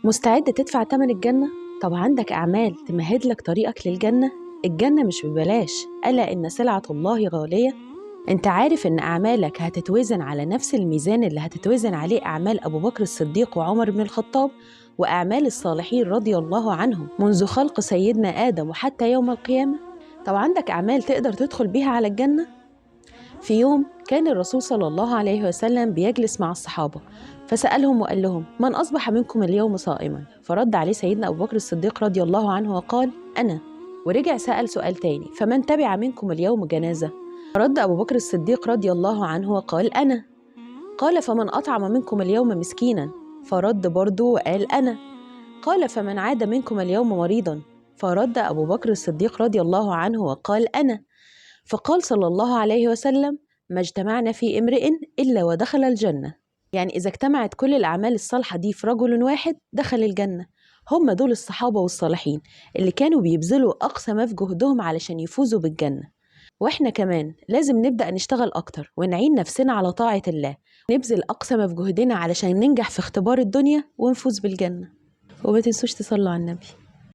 مستعد تدفع تمن الجنة؟ طب عندك أعمال تمهد لك طريقك للجنة؟ الجنة مش ببلاش، ألا إن سلعة الله غالية. أنت عارف إن أعمالك هتتوزن على نفس الميزان اللي هتتوزن عليه أعمال أبو بكر الصديق وعمر بن الخطاب وأعمال الصالحين رضي الله عنهم منذ خلق سيدنا آدم وحتى يوم القيامة. طب عندك أعمال تقدر تدخل بيها على الجنة؟ في يوم كان الرسول صلى الله عليه وسلم بيجلس مع الصحابة، فسألهم وقال لهم: من أصبح منكم اليوم صائما؟ فرد عليه سيدنا أبو بكر الصديق رضي الله عنه وقال: أنا. ورجع سأل سؤال تاني: فمن تبع منكم اليوم جنازة؟ فرد أبو بكر الصديق رضي الله عنه وقال: أنا. قال: فمن أطعم منكم اليوم مسكينا؟ فرد برضه وقال: أنا. قال: فمن عاد منكم اليوم مريضا؟ فرد أبو بكر الصديق رضي الله عنه وقال: أنا. فقال صلى الله عليه وسلم: ما اجتمعنا في امرئ إلا ودخل الجنة. يعني إذا اجتمعت كل الأعمال الصالحة دي في رجل واحد دخل الجنة. هم دول الصحابة والصالحين اللي كانوا بيبذلوا أقصى ما في جهدهم علشان يفوزوا بالجنة. وإحنا كمان لازم نبدأ نشتغل أكتر ونعين نفسنا على طاعة الله، نبذل أقصى ما في جهدنا علشان ننجح في اختبار الدنيا ونفوز بالجنة. وما تنسوش تصلوا على النبي.